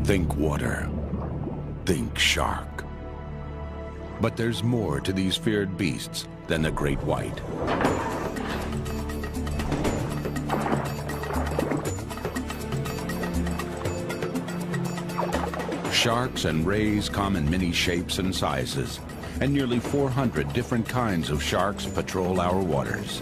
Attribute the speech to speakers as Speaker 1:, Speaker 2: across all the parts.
Speaker 1: Think water. Think shark. But there's more to these feared beasts than the great white. Sharks and rays come in many shapes and sizes, and nearly 400 different kinds of sharks patrol our waters.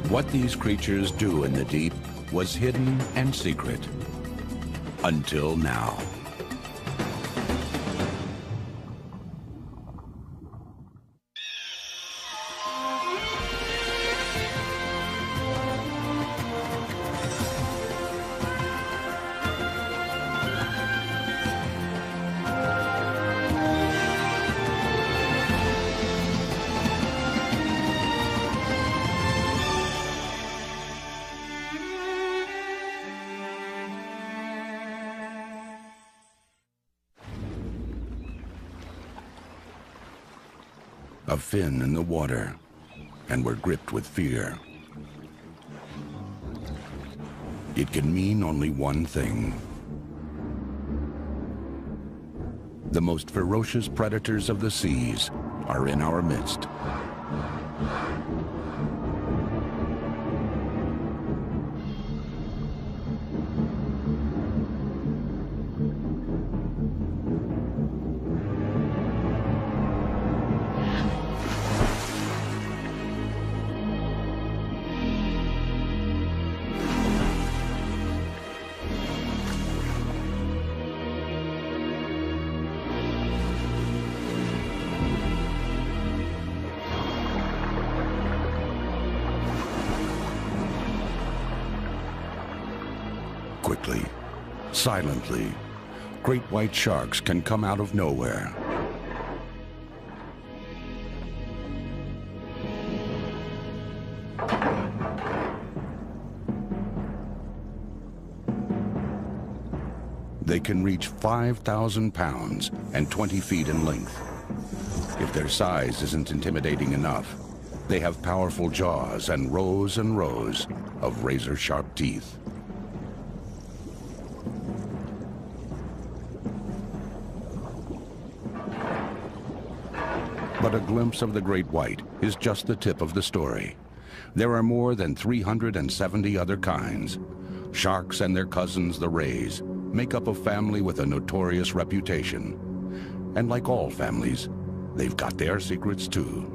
Speaker 1: What these creatures do in the deep was hidden and secret until now. A fin in the water, and we're gripped with fear. It can mean only one thing. The most ferocious predators of the seas are in our midst. Quickly, silently, great white sharks can come out of nowhere. They can reach 5,000 pounds and 20 feet in length. If their size isn't intimidating enough, they have powerful jaws and rows of razor-sharp teeth. But a glimpse of the great white is just the tip of the story. There are more than 370 other kinds. Sharks and their cousins, the rays, make up a family with a notorious reputation. And like all families, they've got their secrets too.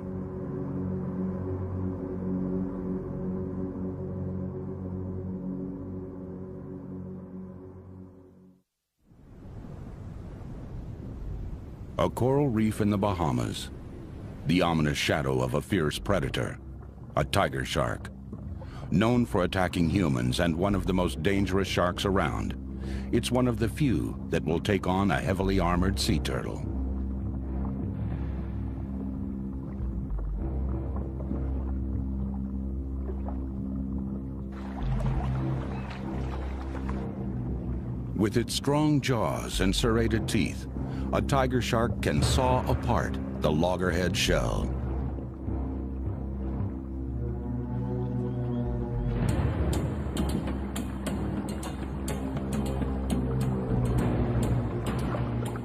Speaker 1: A coral reef in the Bahamas. The ominous shadow of a fierce predator, a tiger shark. Known for attacking humans and one of the most dangerous sharks around, it's one of the few that will take on a heavily armored sea turtle. With its strong jaws and serrated teeth, a tiger shark can saw apart the loggerhead shell.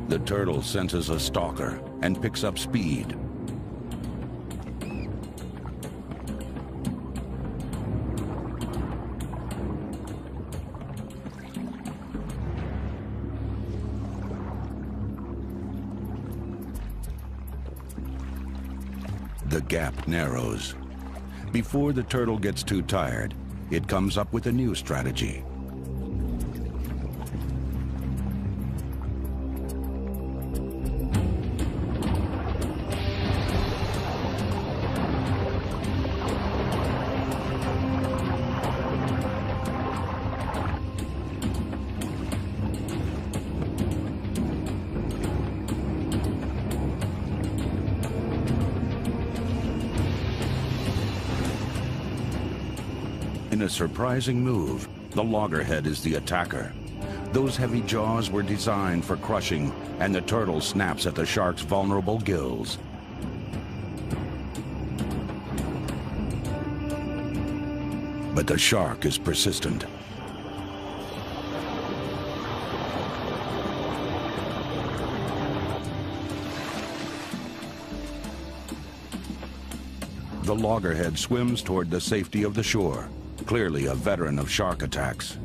Speaker 1: The turtle senses a stalker and picks up speed. The gap narrows. Before the turtle gets too tired, it comes up with a new strategy. In a surprising move, the loggerhead is the attacker. Those heavy jaws were designed for crushing, and the turtle snaps at the shark's vulnerable gills. But the shark is persistent. The loggerhead swims toward the safety of the shore, clearly a veteran of shark attacks.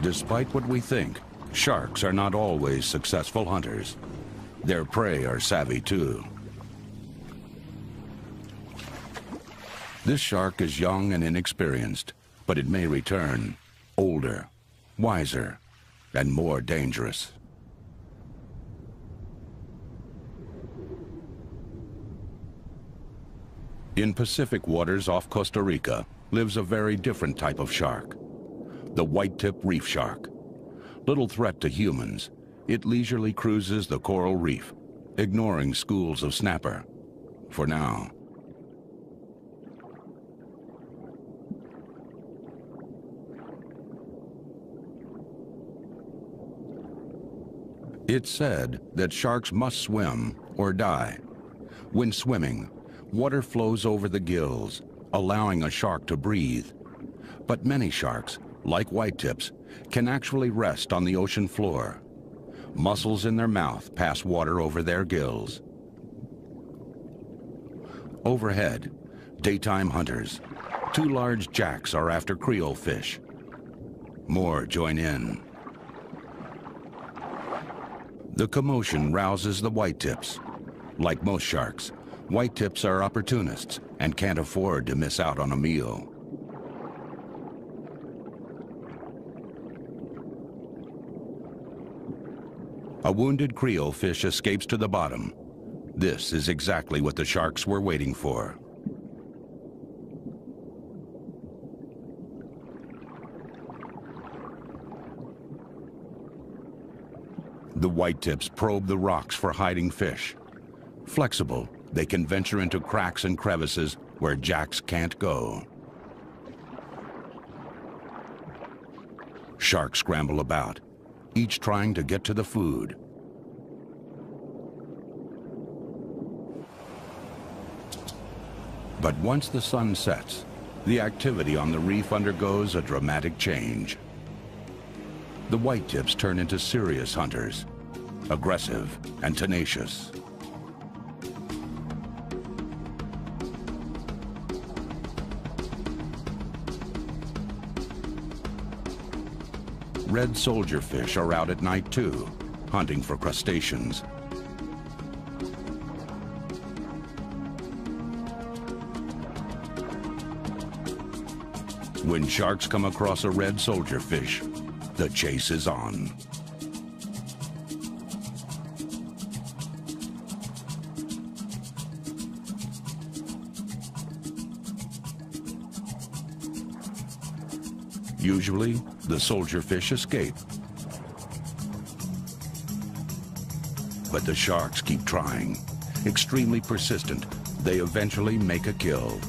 Speaker 1: Despite what we think, sharks are not always successful hunters. Their prey are savvy too. This shark is young and inexperienced, but it may return older, wiser, and more dangerous. In Pacific waters off Costa Rica lives a very different type of shark, the white-tip reef shark. Little threat to humans, it leisurely cruises the coral reef, ignoring schools of snapper, for now. It's said that sharks must swim or die. When swimming, water flows over the gills, allowing a shark to breathe. But many sharks, like whitetips, can actually rest on the ocean floor. Muscles in their mouth pass water over their gills. Overhead, daytime hunters. 2 large jacks are after Creole fish. More join in. The commotion rouses the whitetips. Like most sharks, whitetips are opportunists and can't afford to miss out on a meal. A wounded Creole fish escapes to the bottom. This is exactly what the sharks were waiting for. The whitetips probe the rocks for hiding fish. Flexible, they can venture into cracks and crevices where jacks can't go. Sharks scramble about, each trying to get to the food. But once the sun sets, the activity on the reef undergoes a dramatic change. The whitetips turn into serious hunters, aggressive and tenacious. Red soldier fish are out at night too, hunting for crustaceans. When sharks come across a red soldier fish, the chase is on. Usually, the soldier fish escape. But the sharks keep trying. Extremely persistent, they eventually make a kill.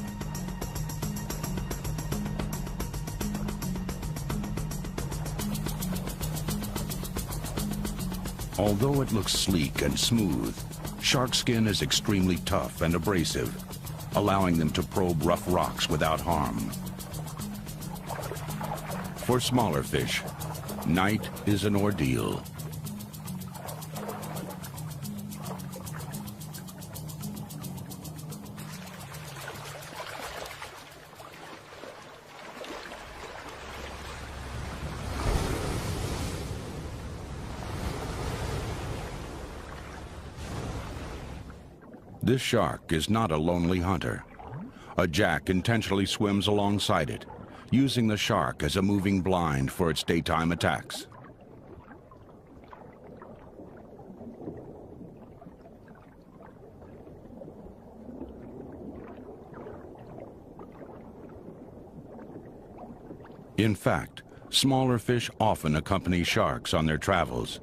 Speaker 1: Although it looks sleek and smooth, shark skin is extremely tough and abrasive, allowing them to probe rough rocks without harm. For smaller fish, night is an ordeal. This shark is not a lonely hunter. A jack intentionally swims alongside it, using the shark as a moving blind for its daytime attacks. In fact, smaller fish often accompany sharks on their travels.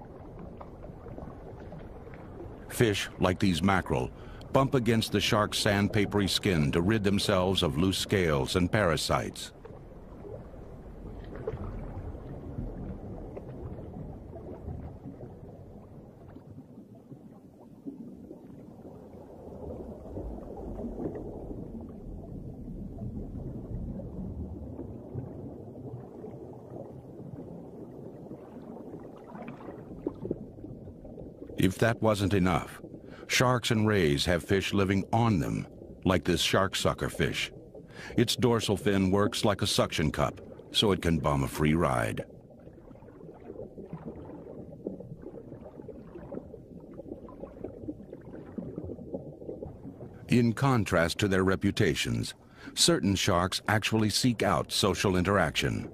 Speaker 1: Fish, like these mackerel, bump against the shark's sandpapery skin to rid themselves of loose scales and parasites. If that wasn't enough, sharks and rays have fish living on them, like this shark sucker fish. Its dorsal fin works like a suction cup, so it can bum a free ride. In contrast to their reputations, certain sharks actually seek out social interaction.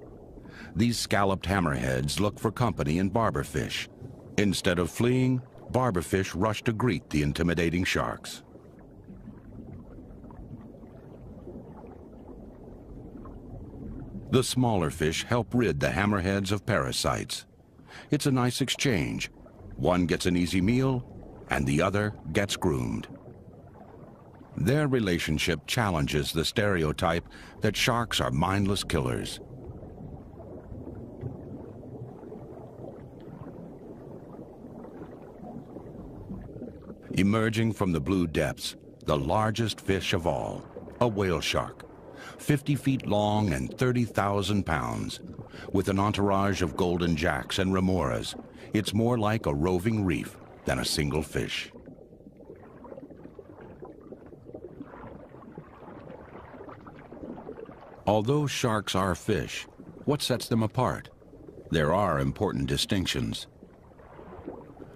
Speaker 1: These scalloped hammerheads look for company in barberfish. Instead of fleeing, barberfish rush to greet the intimidating sharks. The smaller fish help rid the hammerheads of parasites. It's a nice exchange. One gets an easy meal, and the other gets groomed. Their relationship challenges the stereotype that sharks are mindless killers. Emerging from the blue depths, the largest fish of all, a whale shark, 50 feet long and 30,000 pounds. With an entourage of golden jacks and remoras, it's more like a roving reef than a single fish. Although sharks are fish, what sets them apart? There are important distinctions.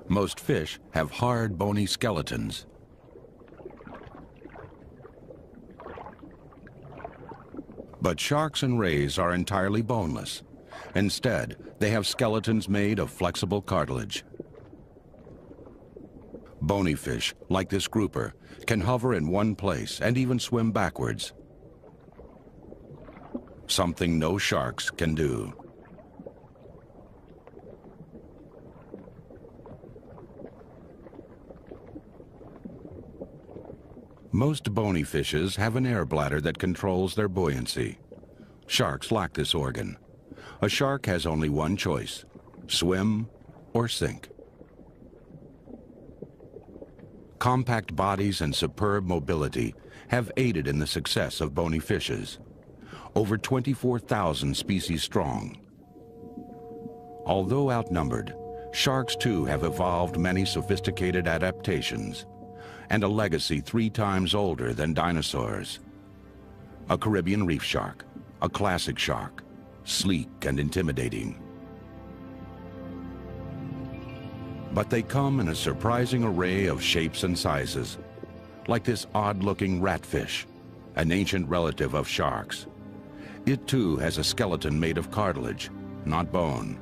Speaker 1: Most fish have hard, bony skeletons. But sharks and rays are entirely boneless. Instead, they have skeletons made of flexible cartilage. Bony fish, like this grouper, can hover in one place and even swim backwards. Something no sharks can do. Most bony fishes have an air bladder that controls their buoyancy. Sharks lack this organ. A shark has only one choice: swim or sink. Compact bodies and superb mobility have aided in the success of bony fishes. Over 24,000 species strong. Although outnumbered, sharks too have evolved many sophisticated adaptations and a legacy 3 times older than dinosaurs. A Caribbean reef shark, a classic shark, sleek and intimidating. But they come in a surprising array of shapes and sizes, like this odd-looking ratfish, an ancient relative of sharks. It too has a skeleton made of cartilage, not bone,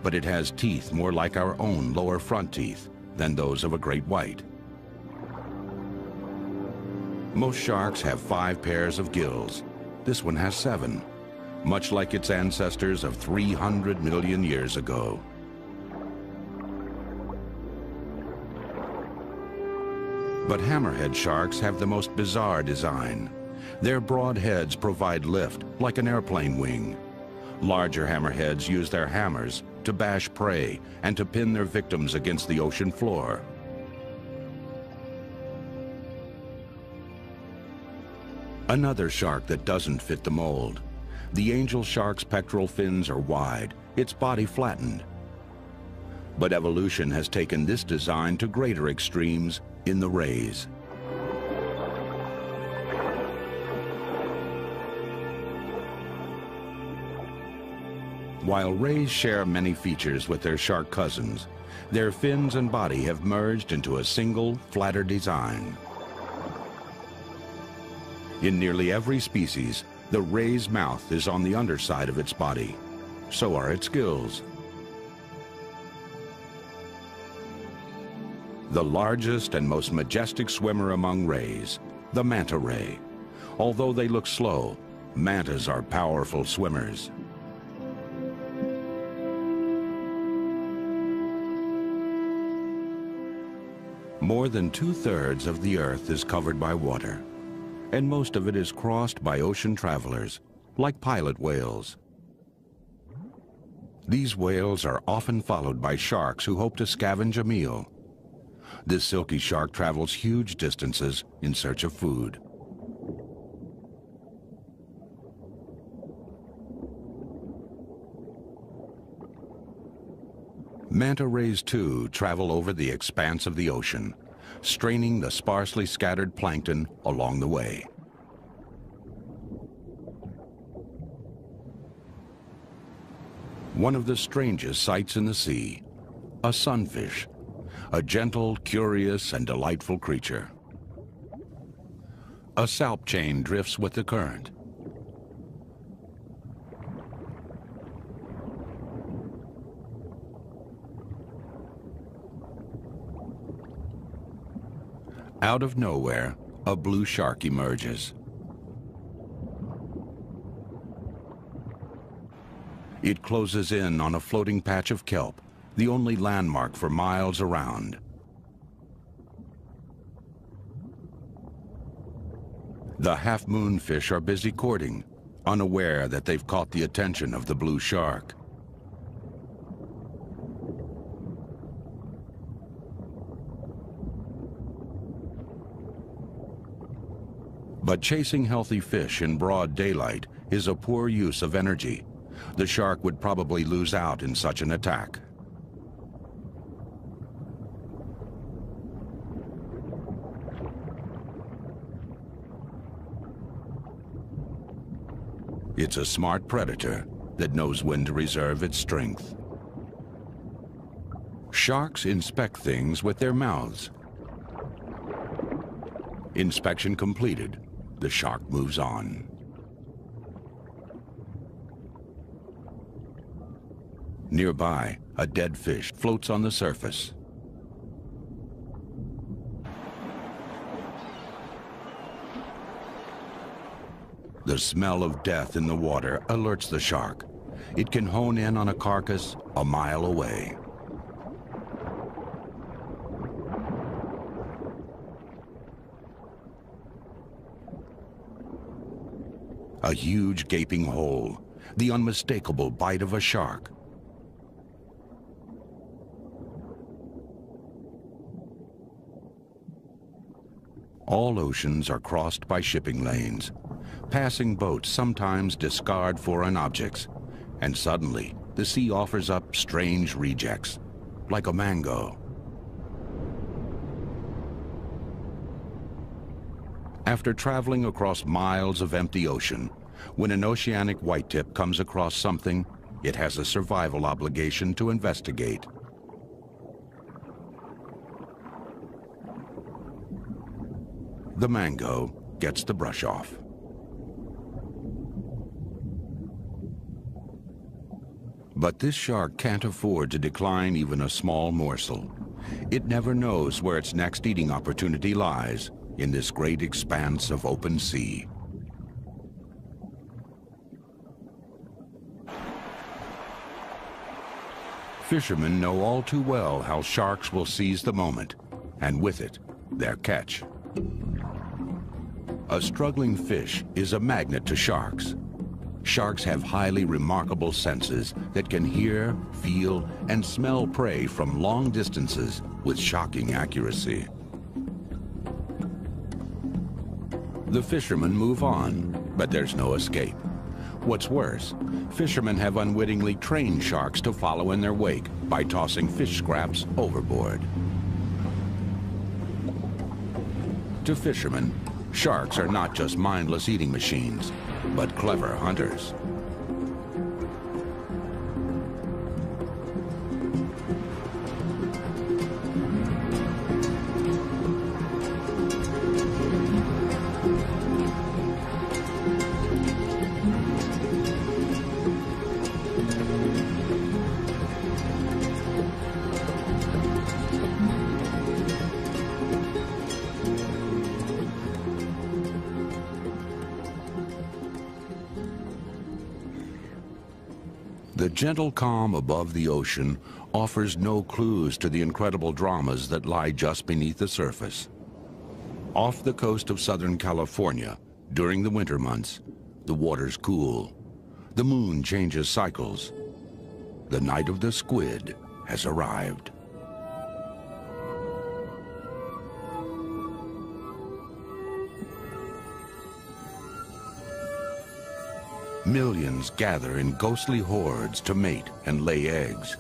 Speaker 1: but it has teeth more like our own lower front teeth than those of a great white. Most sharks have 5 pairs of gills. This one has 7, much like its ancestors of 300 million years ago. But hammerhead sharks have the most bizarre design. Their broad heads provide lift like an airplane wing. Larger hammerheads use their hammers to bash prey and to pin their victims against the ocean floor. Another shark that doesn't fit the mold. The angel shark's pectoral fins are wide, its body flattened. But evolution has taken this design to greater extremes in the rays. While rays share many features with their shark cousins, their fins and body have merged into a single, flatter design. In nearly every species, the ray's mouth is on the underside of its body. So are its gills. The largest and most majestic swimmer among rays, the manta ray. Although they look slow, mantas are powerful swimmers. More than 2/3 of the Earth is covered by water, and most of it is crossed by ocean travelers, like pilot whales. These whales are often followed by sharks who hope to scavenge a meal. This silky shark travels huge distances in search of food. Manta rays, too, travel over the expanse of the ocean, straining the sparsely scattered plankton along the way. One of the strangest sights in the sea, a sunfish, a gentle, curious, and delightful creature. A salp chain drifts with the current. Out of nowhere, a blue shark emerges. It closes in on a floating patch of kelp, the only landmark for miles around. The half-moon fish are busy courting, unaware that they've caught the attention of the blue shark. But chasing healthy fish in broad daylight is a poor use of energy. The shark would probably lose out in such an attack. It's a smart predator that knows when to reserve its strength. Sharks inspect things with their mouths. Inspection completed. The shark moves on. Nearby, a dead fish floats on the surface. The smell of death in the water alerts the shark. It can hone in on a carcass a mile away. A huge gaping hole, the unmistakable bite of a shark. All oceans are crossed by shipping lanes. Passing boats sometimes discard foreign objects, and suddenly the sea offers up strange rejects, like a mango. After traveling across miles of empty ocean, when an oceanic whitetip comes across something, it has a survival obligation to investigate. The mango gets the brush off. But this shark can't afford to decline even a small morsel. It never knows where its next eating opportunity lies in this great expanse of open sea. Fishermen know all too well how sharks will seize the moment, and with it, their catch. A struggling fish is a magnet to sharks. Sharks have highly remarkable senses that can hear, feel, and smell prey from long distances with shocking accuracy. The fishermen move on, but there's no escape. What's worse, fishermen have unwittingly trained sharks to follow in their wake by tossing fish scraps overboard. To fishermen, sharks are not just mindless eating machines, but clever hunters. The gentle calm above the ocean offers no clues to the incredible dramas that lie just beneath the surface. Off the coast of Southern California, during the winter months, the waters cool. The moon changes cycles. The night of the squid has arrived. Millions gather in ghostly hordes to mate and lay eggs.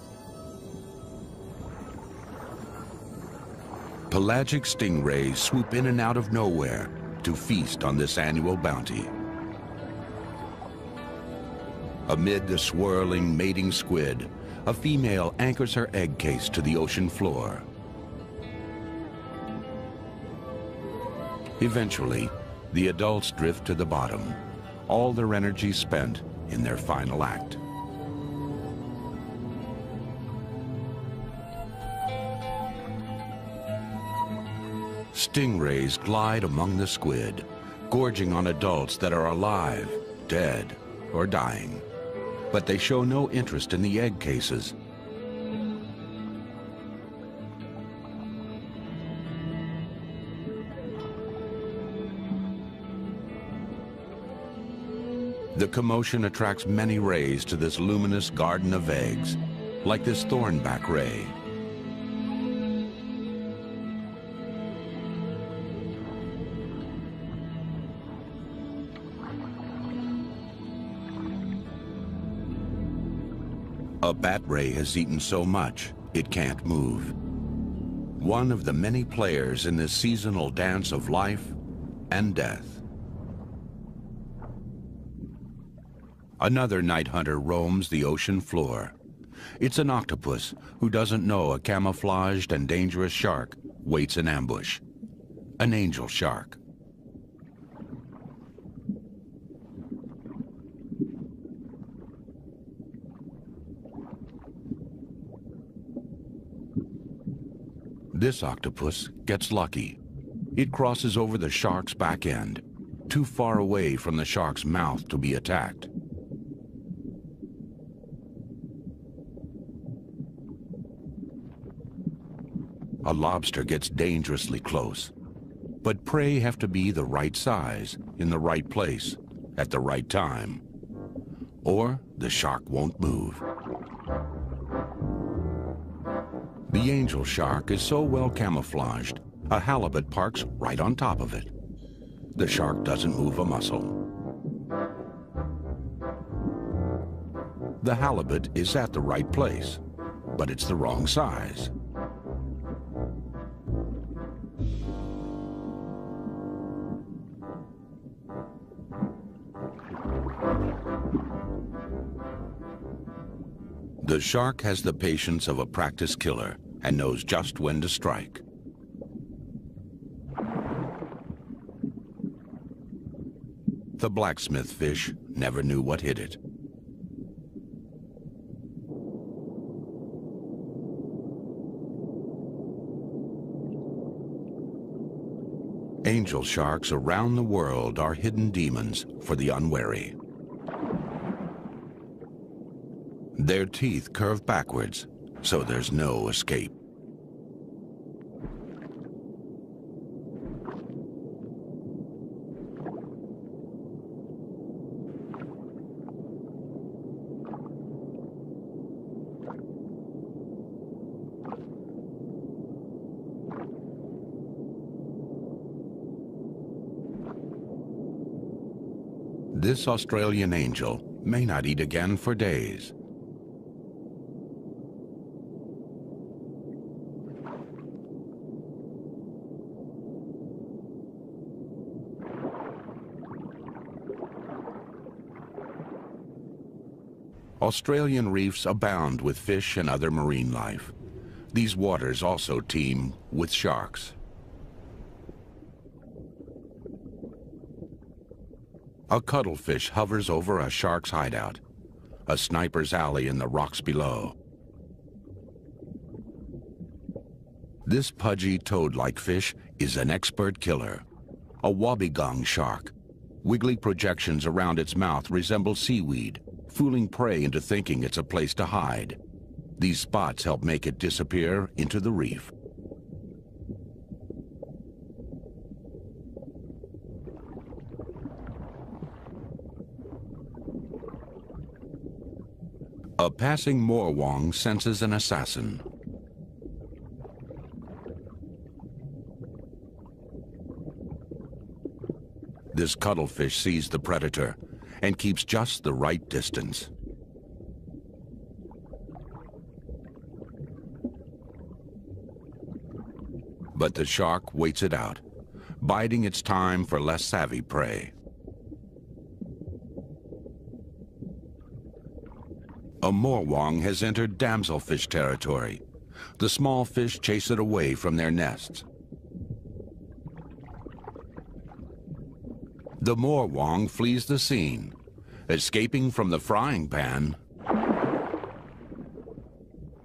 Speaker 1: Pelagic stingrays swoop in and out of nowhere to feast on this annual bounty. Amid the swirling, mating squid, a female anchors her egg case to the ocean floor. Eventually, the adults drift to the bottom, all their energy spent in their final act. Stingrays glide among the squid, gorging on adults that are alive, dead, or dying. But they show no interest in the egg cases. The commotion attracts many rays to this luminous garden of eggs, like this thornback ray. A bat ray has eaten so much, it can't move. One of the many players in this seasonal dance of life and death. Another night hunter roams the ocean floor. It's an octopus who doesn't know a camouflaged and dangerous shark waits in ambush. An angel shark. This octopus gets lucky. It crosses over the shark's back end, too far away from the shark's mouth to be attacked. A lobster gets dangerously close, but prey have to be the right size, in the right place, at the right time, or the shark won't move. The angel shark is so well camouflaged, a halibut parks right on top of it. The shark doesn't move a muscle. The halibut is at the right place, but it's the wrong size. The shark has the patience of a practiced killer and knows just when to strike. The blacksmith fish never knew what hit it. Angel sharks around the world are hidden demons for the unwary. Their teeth curve backwards, so there's no escape. This Australian angel may not eat again for days. Australian reefs abound with fish and other marine life. These waters also teem with sharks. A cuttlefish hovers over a shark's hideout, a sniper's alley in the rocks below. This pudgy toad-like fish is an expert killer, a wobbegong shark. Wiggly projections around its mouth resemble seaweed, fooling prey into thinking it's a place to hide. These spots help make it disappear into the reef. A passing morwong senses an assassin. This cuttlefish sees the predator and keeps just the right distance. But the shark waits it out, biding its time for less savvy prey. A morwong has entered damselfish territory. The small fish chase it away from their nests. The morwong flees the scene, escaping from the frying pan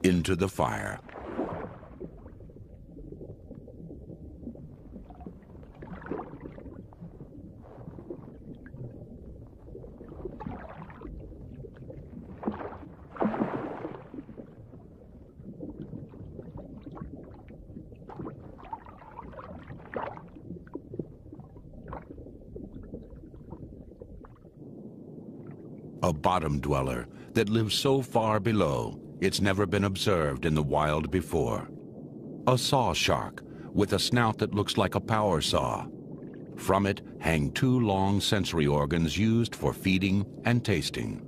Speaker 1: into the fire. A bottom dweller that lives so far below it's never been observed in the wild before. A saw shark with a snout that looks like a power saw. From it hang two long sensory organs used for feeding and tasting.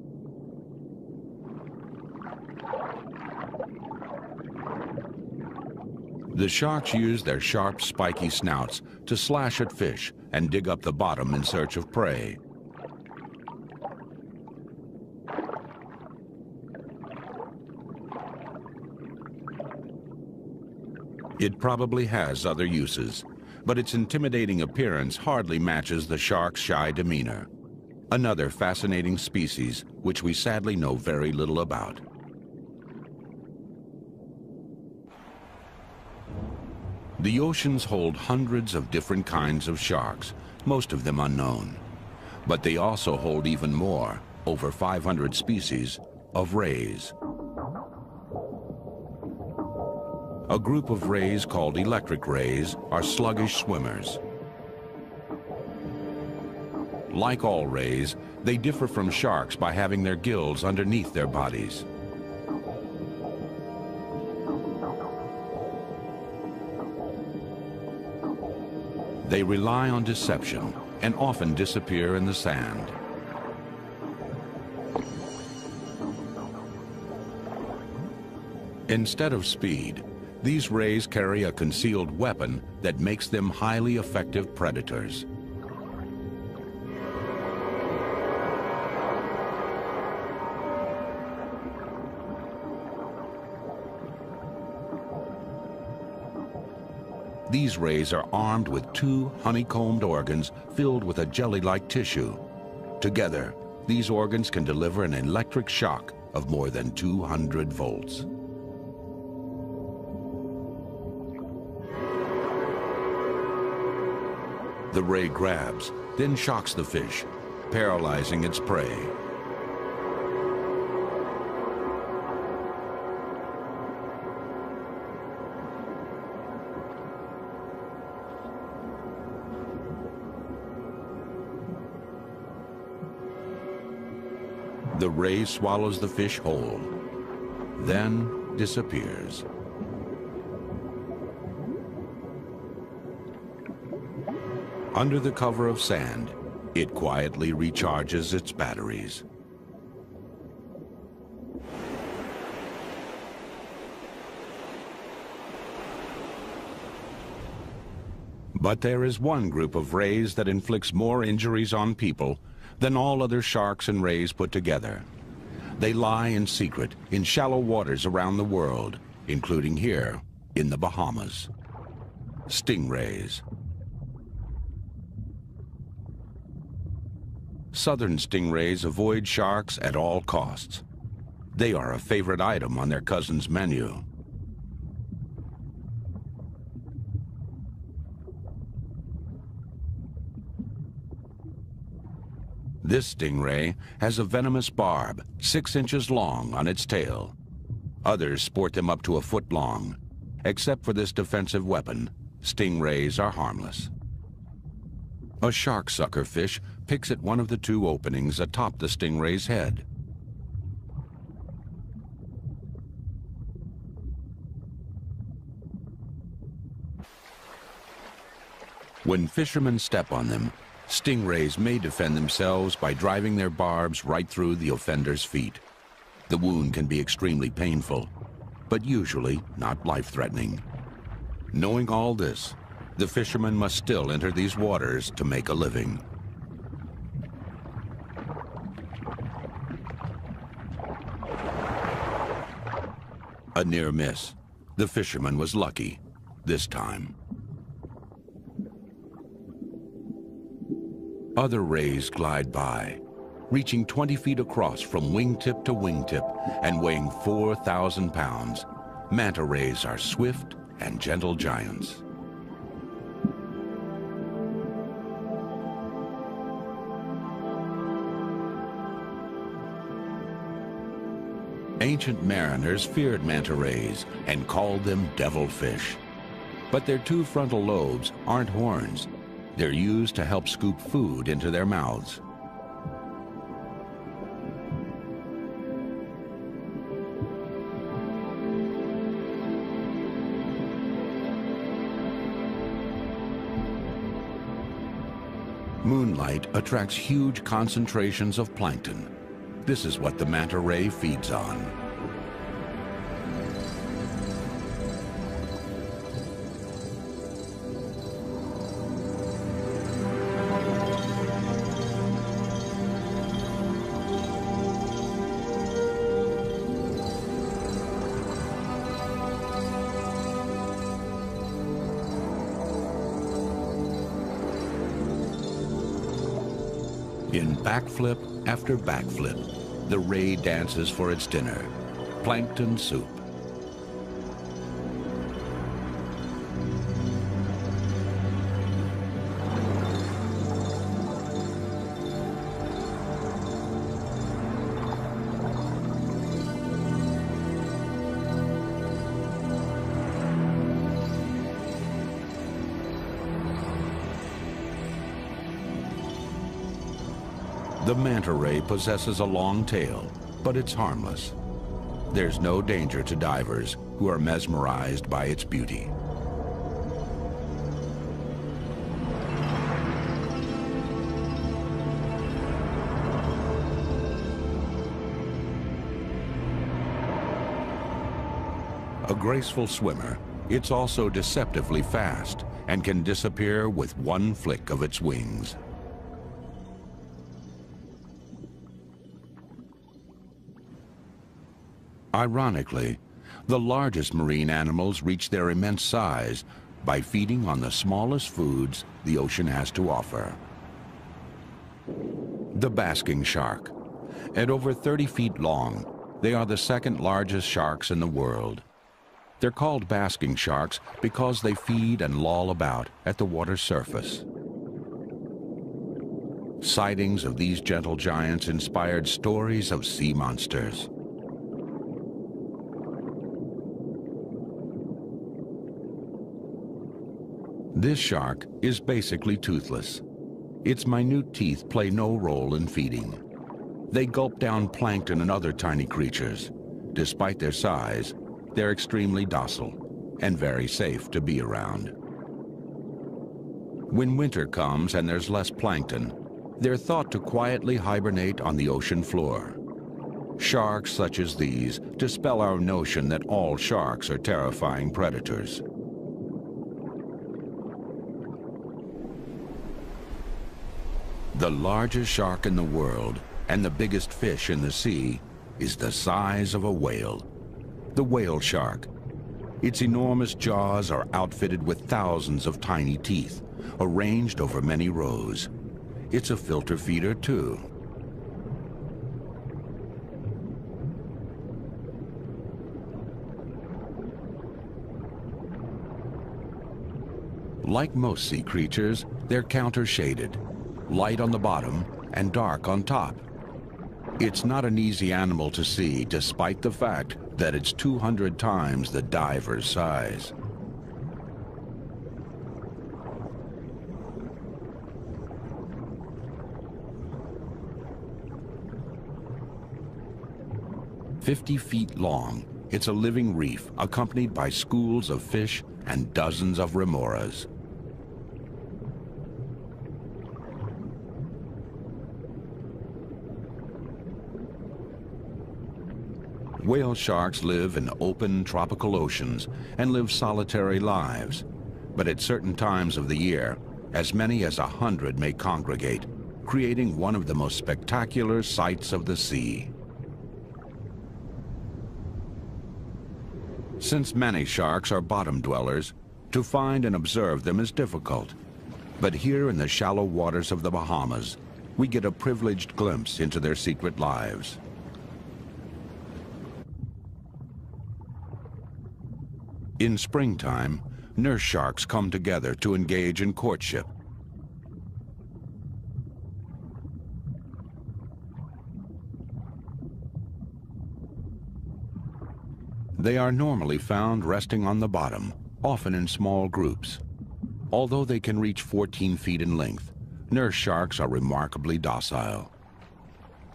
Speaker 1: The sharks use their sharp, spiky snouts to slash at fish and dig up the bottom in search of prey. It probably has other uses, but its intimidating appearance hardly matches the shark's shy demeanor. Another fascinating species which we sadly know very little about. The oceans hold hundreds of different kinds of sharks, most of them unknown. But they also hold even more, over 500 species, of rays. A group of rays called electric rays are sluggish swimmers. Like all rays, they differ from sharks by having their gills underneath their bodies. They rely on deception and often disappear in the sand. Instead of speed, these rays carry a concealed weapon that makes them highly effective predators. These rays are armed with two honeycombed organs filled with a jelly-like tissue. Together, these organs can deliver an electric shock of more than 200 volts. The ray grabs, then shocks the fish, paralyzing its prey. The ray swallows the fish whole, then disappears. Under the cover of sand, it quietly recharges its batteries. But there is one group of rays that inflicts more injuries on people than all other sharks and rays put together. They lie in secret in shallow waters around the world, including here in the Bahamas. Stingrays. Southern stingrays avoid sharks at all costs. They are a favorite item on their cousins' menu. This stingray has a venomous barb 6 inches long on its tail. Others sport them up to a foot long. Except for this defensive weapon, stingrays are harmless. A shark sucker fish picks at one of the two openings atop the stingray's head. When fishermen step on them, stingrays may defend themselves by driving their barbs right through the offender's feet. The wound can be extremely painful, but usually not life-threatening. Knowing all this, the fishermen must still enter these waters to make a living. A near miss. The fisherman was lucky this time. Other rays glide by, reaching 20 feet across from wingtip to wingtip and weighing 4,000 pounds. Manta rays are swift and gentle giants. Ancient mariners feared manta rays and called them devilfish. But their two frontal lobes aren't horns. They're used to help scoop food into their mouths. Moonlight attracts huge concentrations of plankton. This is what the manta ray feeds on. In backflip after backflip, the ray dances for its dinner, plankton soup. The manta ray possesses a long tail, but it's harmless. There's no danger to divers who are mesmerized by its beauty. A graceful swimmer, it's also deceptively fast and can disappear with one flick of its wings. Ironically, the largest marine animals reach their immense size by feeding on the smallest foods the ocean has to offer. The basking shark. At over 30 feet long, they are the second largest sharks in the world. They're called basking sharks because they feed and loll about at the water's surface. Sightings of these gentle giants inspired stories of sea monsters. This shark is basically toothless. Its minute teeth play no role in feeding. They gulp down plankton and other tiny creatures. Despite their size, they're extremely docile and very safe to be around. When winter comes and there's less plankton, they're thought to quietly hibernate on the ocean floor. Sharks such as these dispel our notion that all sharks are terrifying predators. The largest shark in the world and the biggest fish in the sea is the size of a whale. The whale shark. Its enormous jaws are outfitted with thousands of tiny teeth, arranged over many rows. It's a filter feeder too. Like most sea creatures, they're counter-shaded. Light on the bottom and dark on top. It's not an easy animal to see, despite the fact that it's 200 times the diver's size. "50 feet long, it's a living reef accompanied by schools of fish and dozens of remoras. Whale sharks live in open tropical oceans and live solitary lives. But at certain times of the year, as many as 100 may congregate, creating one of the most spectacular sights of the sea. Since many sharks are bottom dwellers, to find and observe them is difficult. But here in the shallow waters of the Bahamas, we get a privileged glimpse into their secret lives. In springtime, nurse sharks come together to engage in courtship. They are normally found resting on the bottom, often in small groups. Although they can reach 14 feet in length, nurse sharks are remarkably docile.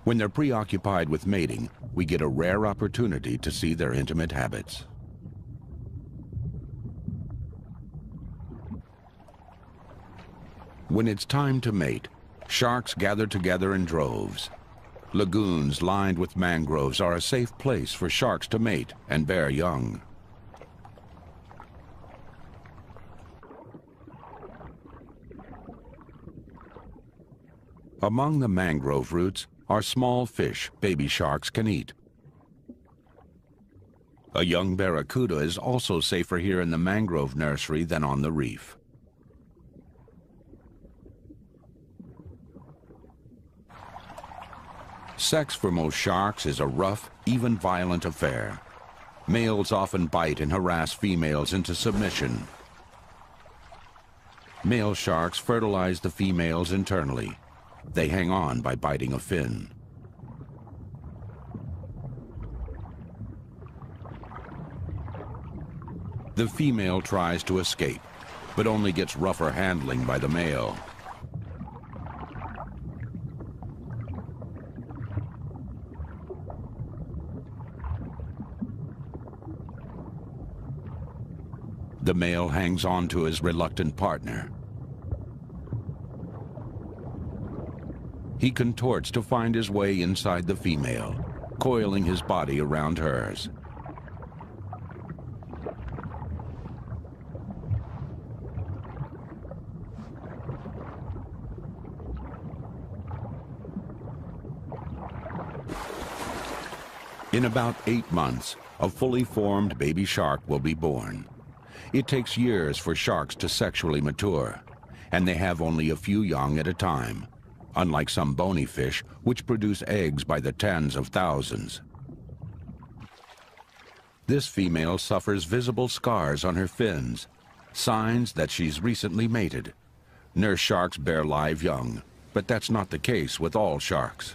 Speaker 1: When they're preoccupied with mating, we get a rare opportunity to see their intimate habits. When it's time to mate, sharks gather together in droves. Lagoons lined with mangroves are a safe place for sharks to mate and bear young. Among the mangrove roots are small fish baby sharks can eat. A young barracuda is also safer here in the mangrove nursery than on the reef. Sex for most sharks is a rough, even violent affair. Males often bite and harass females into submission. Male sharks fertilize the females internally. They hang on by biting a fin. The female tries to escape, but only gets rougher handling by the male. The male hangs on to his reluctant partner. He contorts to find his way inside the female, coiling his body around hers. In about 8 months, a fully formed baby shark will be born. It takes years for sharks to sexually mature, and they have only a few young at a time, unlike some bony fish which produce eggs by the tens of thousands. This female suffers visible scars on her fins, signs that she's recently mated. Nurse sharks bear live young, but that's not the case with all sharks.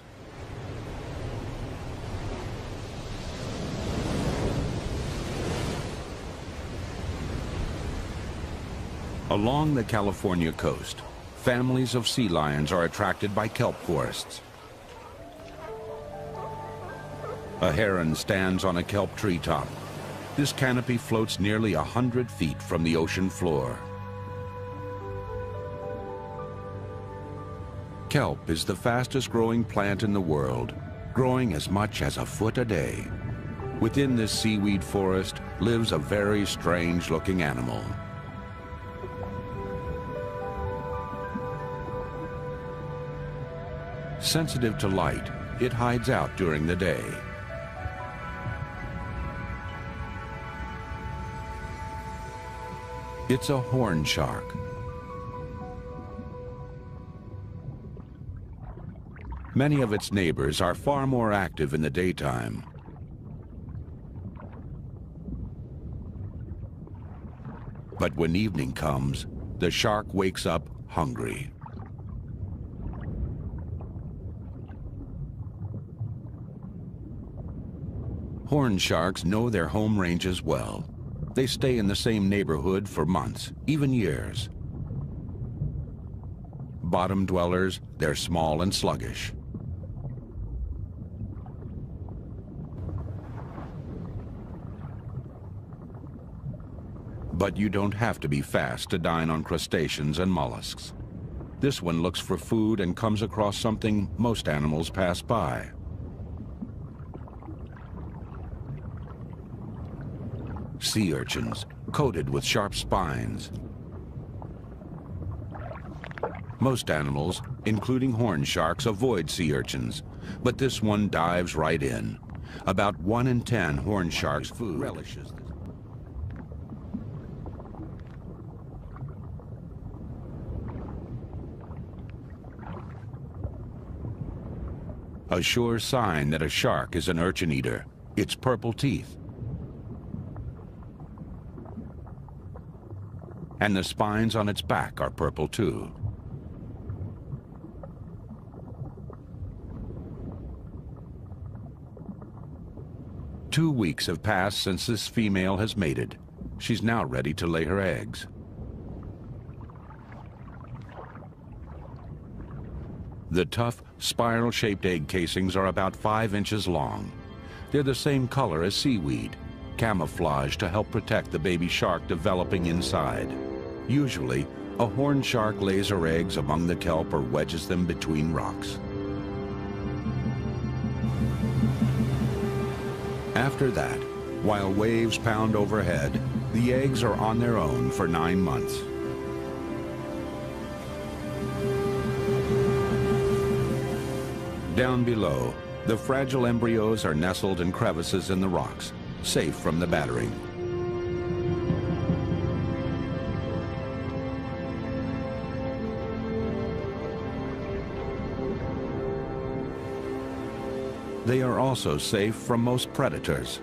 Speaker 1: Along the California coast, families of sea lions are attracted by kelp forests. A heron stands on a kelp treetop. This canopy floats nearly 100 feet from the ocean floor. Kelp is the fastest growing plant in the world, growing as much as a foot a day. Within this seaweed forest lives a very strange looking animal. Sensitive to light, it hides out during the day. It's a horn shark. Many of its neighbors are far more active in the daytime. But when evening comes, the shark wakes up hungry. Horn sharks know their home ranges well. They stay in the same neighborhood for months, even years. Bottom dwellers, they're small and sluggish. But you don't have to be fast to dine on crustaceans and mollusks. This one looks for food and comes across something most animals pass by. Sea urchins, coated with sharp spines. Most animals, including horn sharks, avoid sea urchins, but this one dives right in. About 1 in 10 horn sharks' food relishes this. A sure sign that a shark is an urchin eater, its purple teeth. And the spines on its back are purple too. Two weeks have passed since this female has mated. She's now ready to lay her eggs. The tough, spiral-shaped egg casings are about 5 inches long. They're the same color as seaweed, camouflaged to help protect the baby shark developing inside. Usually, a horn shark lays her eggs among the kelp or wedges them between rocks. After that, while waves pound overhead, the eggs are on their own for 9 months. Down below, the fragile embryos are nestled in crevices in the rocks, safe from the battering. They are also safe from most predators.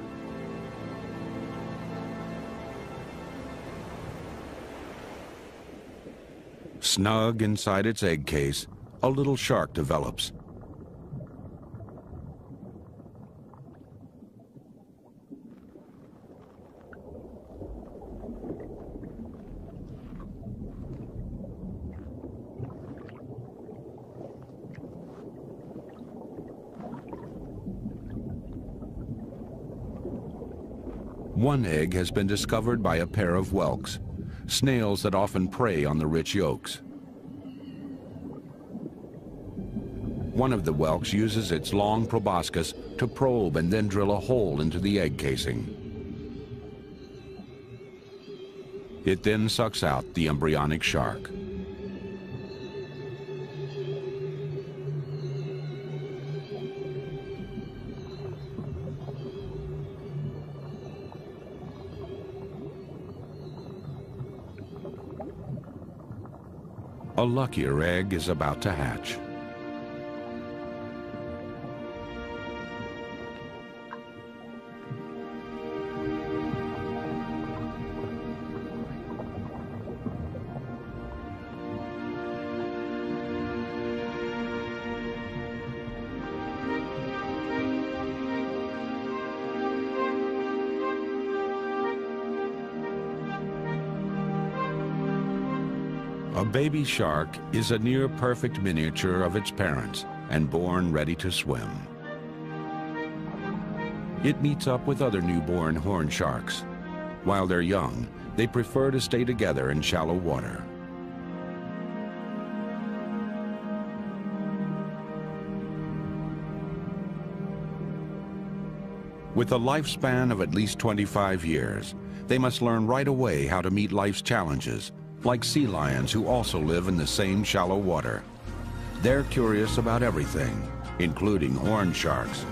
Speaker 1: Snug inside its egg case, a little shark develops. One egg has been discovered by a pair of whelks, snails that often prey on the rich yolks. One of the whelks uses its long proboscis to probe and then drill a hole into the egg casing. It then sucks out the embryonic shark. A luckier egg is about to hatch. A baby shark is a near-perfect miniature of its parents and born ready to swim. It meets up with other newborn horn sharks. While they're young, they prefer to stay together in shallow water. With a lifespan of at least 25 years, they must learn right away how to meet life's challenges, like sea lions who also live in the same shallow water. They're curious about everything, including horn sharks.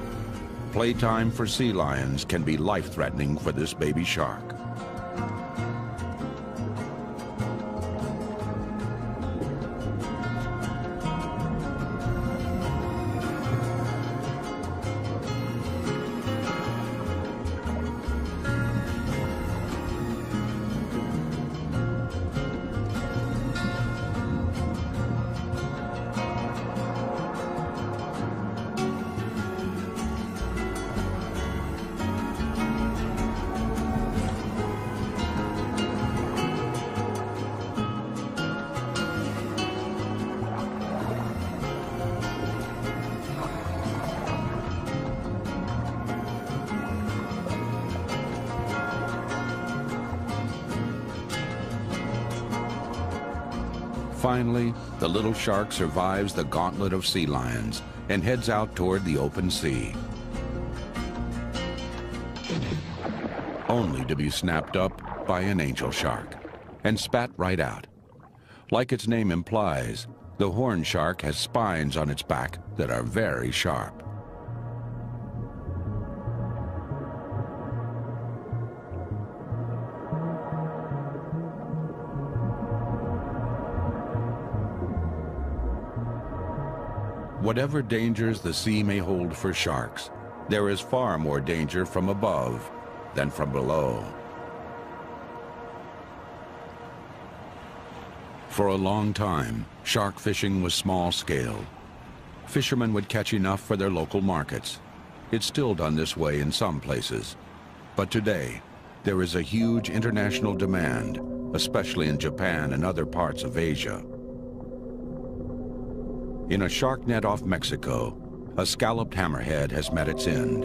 Speaker 1: Playtime for sea lions can be life-threatening for this baby shark. Finally, the little shark survives the gauntlet of sea lions and heads out toward the open sea. only to be snapped up by an angel shark and spat right out. Like its name implies, the horn shark has spines on its back that are very sharp. Whatever dangers the sea may hold for sharks, there is far more danger from above than from below. For a long time, shark fishing was small scale. Fishermen would catch enough for their local markets. It's still done this way in some places. But today, there is a huge international demand, especially in Japan and other parts of Asia. In a shark net off Mexico, a scalloped hammerhead has met its end.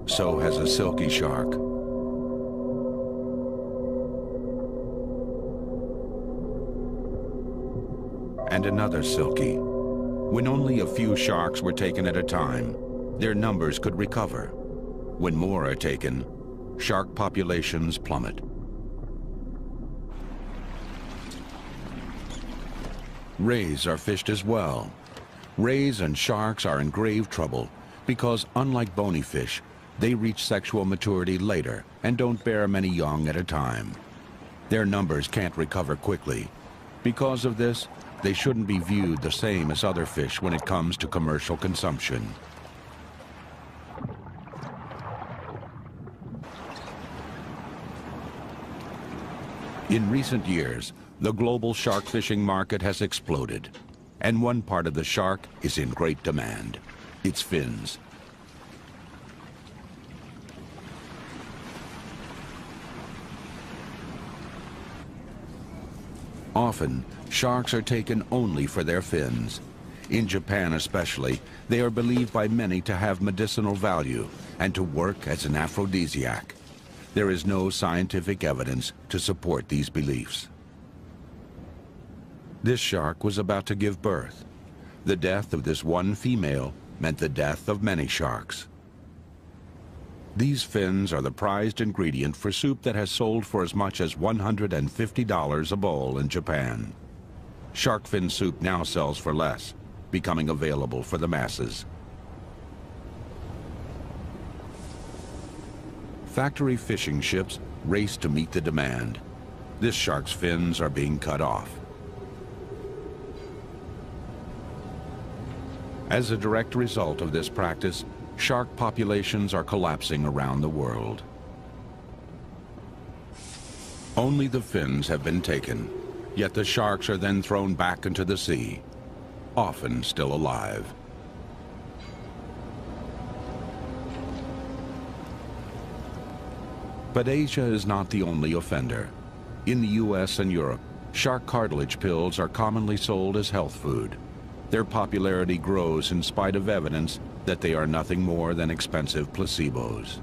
Speaker 1: So has a silky shark. And another silky. When only a few sharks were taken at a time, their numbers could recover. When more are taken, shark populations plummet. Rays are fished as well. Rays and sharks are in grave trouble because, unlike bony fish, they reach sexual maturity later and don't bear many young at a time. Their numbers can't recover quickly. Because of this, they shouldn't be viewed the same as other fish when it comes to commercial consumption. In recent years, the global shark fishing market has exploded, and one part of the shark is in great demand: its fins. Often, sharks are taken only for their fins. In Japan especially, they are believed by many to have medicinal value and to work as an aphrodisiac. There is no scientific evidence to support these beliefs. This shark was about to give birth. The death of this one female meant the death of many sharks. These fins are the prized ingredient for soup that has sold for as much as $150 a bowl in Japan. Shark fin soup now sells for less, becoming available for the masses. Factory fishing ships race to meet the demand. This shark's fins are being cut off. As a direct result of this practice, shark populations are collapsing around the world. Only the fins have been taken, yet the sharks are then thrown back into the sea, often still alive. But Asia is not the only offender. In the US and Europe, shark cartilage pills are commonly sold as health food. Their popularity grows in spite of evidence that they are nothing more than expensive placebos.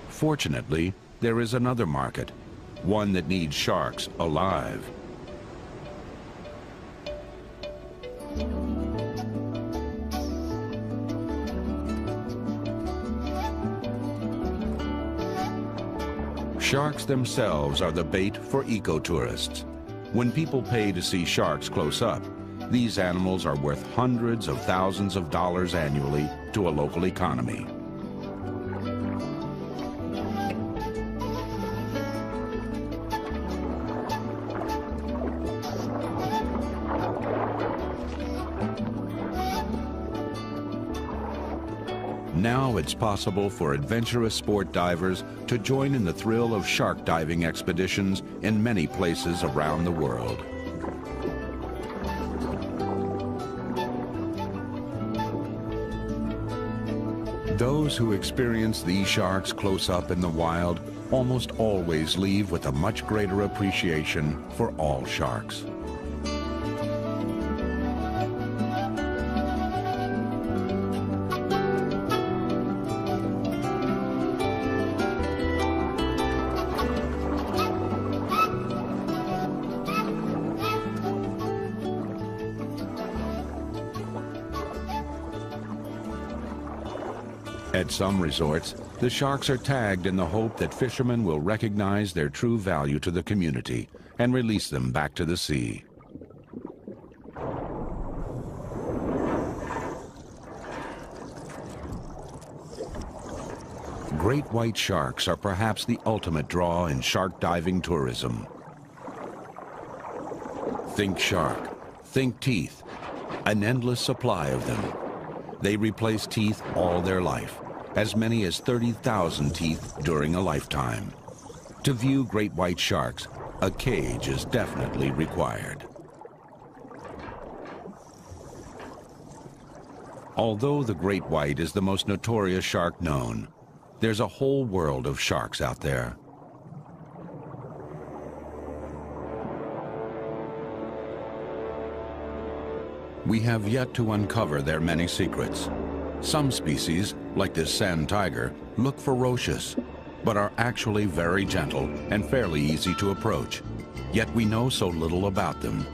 Speaker 1: Fortunately, there is another market, one that needs sharks alive. Sharks themselves are the bait for ecotourists. When people pay to see sharks close up, these animals are worth hundreds of thousands of dollars annually to a local economy. Now it's possible for adventurous sport divers to join in the thrill of shark diving expeditions in many places around the world. Those who experience these sharks close up in the wild almost always leave with a much greater appreciation for all sharks. At some resorts, the sharks are tagged in the hope that fishermen will recognize their true value to the community and release them back to the sea. Great white sharks are perhaps the ultimate draw in shark diving tourism. Think shark, think teeth, an endless supply of them. They replace teeth all their life, as many as 30,000 teeth during a lifetime. To view great white sharks, a cage is definitely required. Although the great white is the most notorious shark known, there's a whole world of sharks out there. We have yet to uncover their many secrets. Some species, like this sand tiger, look ferocious, but are actually very gentle and fairly easy to approach. Yet we know so little about them.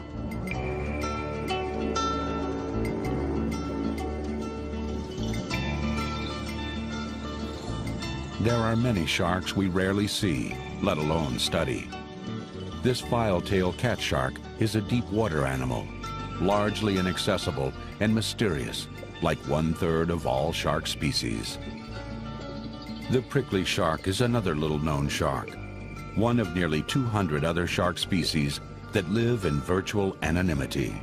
Speaker 1: There are many sharks we rarely see, let alone study. This file-tail cat shark is a deep water animal, largely inaccessible and mysterious, like 1/3 of all shark species. The prickly shark is another little-known shark, one of nearly 200 other shark species that live in virtual anonymity.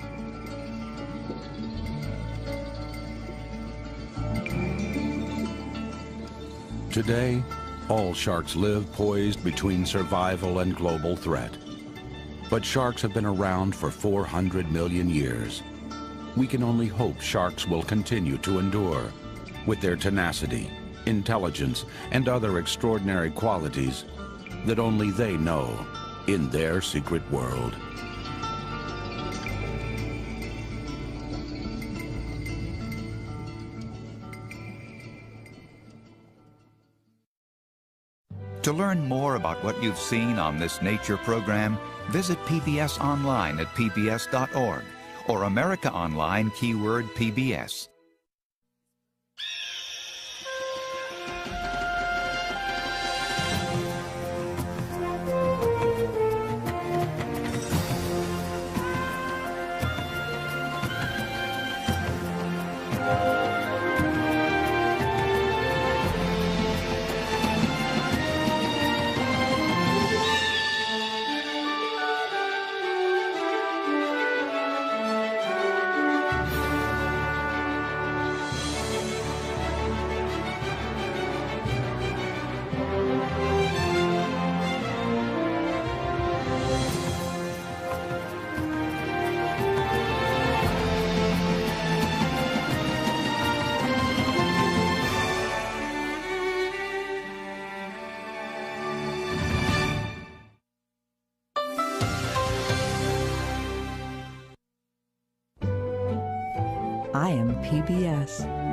Speaker 1: Today, all sharks live poised between survival and global threat. But sharks have been around for 400 million years. We can only hope sharks will continue to endure. With their tenacity, intelligence, and other extraordinary qualities that only they know in their secret world.
Speaker 2: To learn more about what you've seen on this nature program, visit PBS online at pbs.org or America Online keyword PBS.
Speaker 3: I am PBS.